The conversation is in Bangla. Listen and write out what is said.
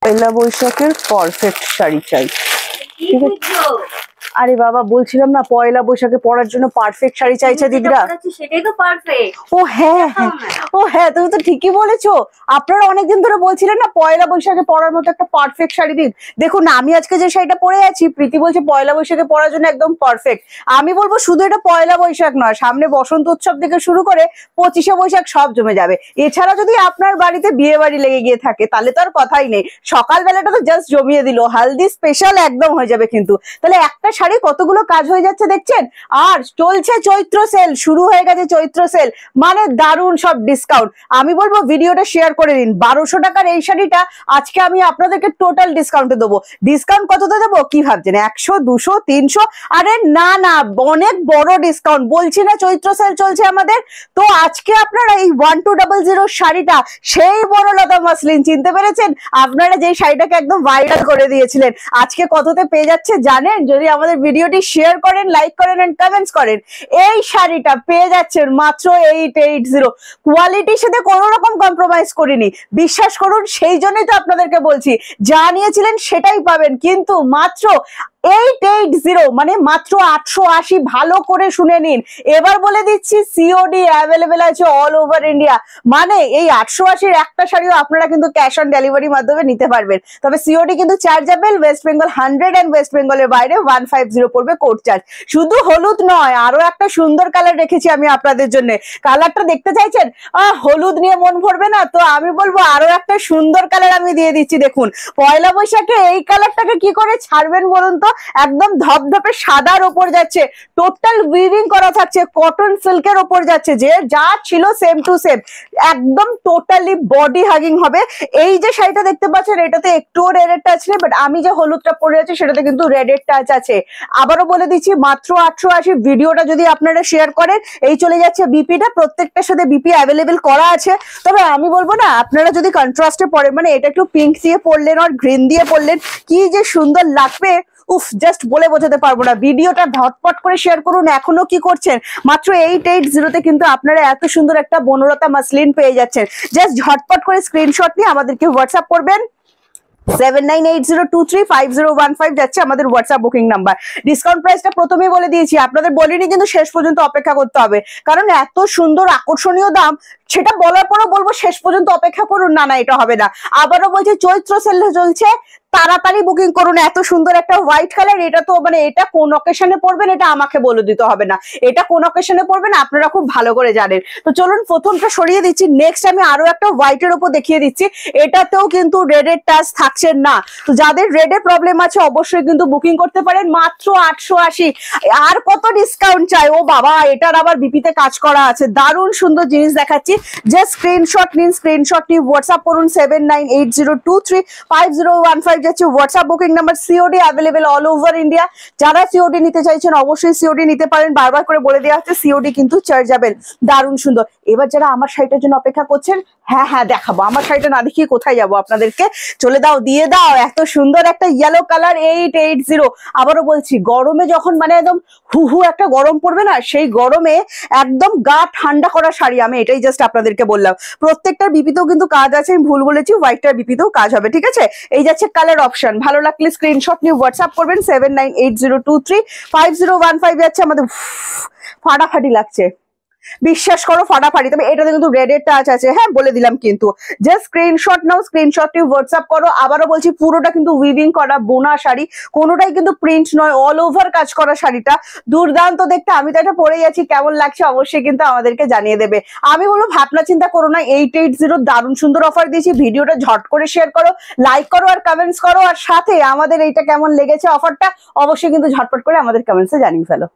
পয়লা বৈশাখের পারফেক্ট শাড়ি চাই। ঠিক আছে, আরে বাবা বলছিলাম না পয়লা বৈশাখে পরার জন্য পারফেক্ট শাড়ি চাইছে দিদিরা। সেটাই তো পারফেক্ট। ও হ্যাঁ ও হ্যাঁ, তুমি তো ঠিকই বলেছো। আপনারা অনেকদিন ধরে বলছিলেন না পয়লা বৈশাখে পরার মতো একটা পারফেক্ট শাড়ি দিন। দেখুন না, আমি আজকে যে শাড়িটা পরে আছি, প্রীতি বলছে পয়লা বৈশাখে পরার জন্য একদম পারফেক্ট। আমি বলবো শুধু এটা পয়লা বৈশাখ নয়, সামনে বসন্ত উৎসব থেকে শুরু করে 25শে বৈশাখ সব জমে যাবে। এছাড়া যদি আপনার বাড়িতে বিয়ে বাড়ি লেগে গিয়ে থাকে তাহলে তো আর কথাই নেই, সকালবেলাটা তো জাস্ট জমিয়ে দিল, হালদি স্পেশাল একদম হয়ে যাবে। কিন্তু তাহলে একটা শাড়ি কতগুলো কাজ হয়ে যাচ্ছে দেখছেন। আর চলছে চৈত্র সেল, শুরু হয়ে গেছে চৈত্র সেল, মানে দারুণ সব ডিসকাউন্ট। আমি বলবো ভিডিওটা শেয়ার করে দিন। 1200 টাকার এই শাড়িটা আজকে আমি আপনাদেরকে টোটাল ডিসকাউন্টে দেবো। ডিসকাউন্ট কততে দেবো কি ভাবছেন? 100, 200, 300? আরে না না, অনেক বড় ডিসকাউন্ট। বলছি না চৈত্র সেল চলছে আমাদের। তো আজকে আপনারা এই 1200 শাড়িটা, সেই বনলতা মাসলিন, চিনতে পেরেছেন? আপনারা যে শাড়িটাকে একদম ভাইরাল করে দিয়েছিলেন, আজকে কততে পেয়ে যাচ্ছে জানেন? যদি আমাদের ভিডিওটি শেয়ার করেন, লাইক করেন এন্ড কমেন্টস করেন, এই শাড়িটা পেয়ে যাচ্ছেন মাত্র 880। কোয়ালিটির সাথে কোনো রকম কম্প্রোমাইজ করিনি, বিশ্বাস করুন। সেই জন্যই তো আপনাদেরকে বলছি, যা নিয়েছিলেন সেটাই পাবেন, কিন্তু মাত্র 880, মানে মাত্র 880। ভালো করে শুনে নিন। এবার বলে দিচ্ছি সিওডি অ্যাভেলেবেল আছে অল ওভার ইন্ডিয়া। মানে এই 880-র একটা শাড়িও আপনারা কিন্তু ক্যাশ অন ডেলিভারির মাধ্যমে নিতে পারবেন। তবে সিওডি কিন্তু chargeable. West Bengal 100 and west বেঙ্গলের বাইরে 150 পড়বে কোড চার্জ। শুধু হলুদ নয়, আরো একটা সুন্দর কালার রেখেছি আমি আপনাদের জন্য। কালারটা দেখতে চাইছেন? হলুদ নিয়ে মন ভরবে না তো আমি বলবো আরো একটা সুন্দর কালার আমি দিয়ে দিচ্ছি। দেখুন পয়লা বৈশাখে এই কালারটাকে কি করে ছাড়বেন বলুন তো? একদম ধপধপে সাদার ওপর যাচ্ছে, টোটাল উইভিং করা থাকছে, কটন সিল্কের ওপর যাচ্ছে, যে যা ছিল সেম টু সেম, একদম টোটালি বডি হাগিং হবে। এই যে শাড়িটা দেখতে পাচ্ছেন, এটাতে একটুও রেডের টাচ নেই, বাট আমি যে হলুদটা পরে আছি সেটাতে কিন্তু রেডের টাচ আছে। আবারও বলে দিচ্ছি মাত্র 880। ভিডিওটা যদি আপনারা শেয়ার করেন, এই চলে যাচ্ছে বিপিটা, প্রত্যেকটার সাথে বিপি অ্যাভেলেবেল করা আছে। তবে আমি বলবো না, আপনারা যদি কন্ট্রাস্টে পরেন, মানে এটা একটু পিঙ্ক দিয়ে পরলেন আর গ্রিন দিয়ে পরলেন, কি যে সুন্দর লাগবে, উফ, জাস্ট বলে বোঝাতে পারবো না। ভিডিওটা ঝটপট করে শেয়ার করুন। এখনো কি করছেন? মাত্র 880-তে কিন্তু আপনারা এত সুন্দর একটা বনলতা মাসলিন পেয়ে যাচ্ছেন। জাস্ট ঝটপট করে স্ক্রিনশট নিয়ে আমাদেরকে হোয়াটসঅ্যাপ করবেন। 7980235015 যাচ্ছে আমাদের হোয়াটসঅ্যাপ বুকিং নাম্বার। ডিসকাউন্ট প্রাইসটা প্রথমেই বলে দিয়েছি, আপনাদের বলিনি কিন্তু শেষ পর্যন্ত অপেক্ষা করতে হবে, কারণ এত সুন্দর আকর্ষণীয় দাম, সেটা বলার পরও বলবো শেষ পর্যন্ত অপেক্ষা করুন। না না, এটা হবে না। আবারও বলছি চৈত্র সেল চলছে, তাড়াতাড়ি বুকিং করুন। এত সুন্দর একটা হোয়াইট কালার, এটা তো মানে এটা কোন অকেশনে পরবেন এটা আমাকে বলে দিতে হবে না, এটা কোন অকেশনে পরবেন আপনারা খুব ভালো করে জানেন। তো চলুন প্রথমটা সরিয়ে দিচ্ছি, নেক্সট আমি আরো একটা হোয়াইটের উপর দেখিয়ে দিচ্ছি। এটাতেও কিন্তু রেডের টাচ থাকছে না। তো যাদের রেডে প্রবলেম আছে অবশ্যই কিন্তু বুকিং করতে পারেন মাত্র 880। আর কত ডিসকাউন্ট চাই? ও বাবা, এটার আবার বিপিতে কাজ করা আছে, দারুণ সুন্দর জিনিস দেখাচ্ছি। জাস্ট স্ক্রিনশট নিন, স্ক্রিনশট নিয়ে হোয়াটসঅ্যাপ করুন। 7980235015 যাচ্ছে WhatsApp booking number. COD available all over India. যারা সিওডি নিতে চাইছেন অবশ্যই সিওডি নিতে পারেন। বারবার করে বলে দেওয়া হচ্ছে সিওডি কিন্তু চার্জেবল। দারুণ সুন্দর। এবার যারা আমার শাড়িটার জন্য অপেক্ষা করছেন, হ্যাঁ হ্যাঁ দেখাবো, আমার শাড়িটা না দেখিয়ে কোথায় যাবো আপনাদেরকে, চলে দাও, দিয়ে দাও। এত সুন্দর একটা ইয়েলো কালার 880। আবারও বলছি, গরমে যখন মানে একদম হু একটা গরম পড়বে না, সেই গরমে একদম গা ঠান্ডা করা শাড়ি, আমি এটাই জাস্ট আপনাদেরকে বললাম। প্রত্যেকটার বিপিতেও কিন্তু কাজ আছে, আমি ভুল বলেছি, হোয়াইটটার বিপিতেও কাজ হবে, ঠিক আছে? এই যাচ্ছে কালার অপশন। ভালো লাগলে স্ক্রিনশট নিয়ে হোয়াটসঅ্যাপ করবেন। 7980235015 যাচ্ছে আমাদের। ফাটাফাটি লাগছে, বিশ্বাস করো ফাটাফাটি। তবে এটাতে কিন্তু রেডের টাচ আছে, হ্যাঁ বলে দিলাম। কিন্তু জাস্ট স্ক্রিনশট নাও, স্ক্রিনশট নিয়ে হোয়াটসঅ্যাপ করো। আবারও বলছি পুরোটা কিন্তু উইভিং করা বোনা শাড়ি, কোনোটাই কিন্তু প্রিন্ট নয়, অল ওভার কাজ করা শাড়িটা দুর্দান্ত দেখতে। আমি তো এটা পরেই আছি, কেমন লাগছে অবশ্যই কিন্তু আমাদেরকে জানিয়ে দেবে। আমি বলবো ভাবনা চিন্তা করো না, 880 দারুণ সুন্দর অফার দিয়েছি। ভিডিওটা ঝট করে শেয়ার করো, লাইক করো আর কমেন্টস করো, আর সাথে আমাদের এইটা কেমন লেগেছে অফারটা অবশ্যই কিন্তু ঝটপট করে আমাদের কমেন্টসে জানিয়ে ফেলো।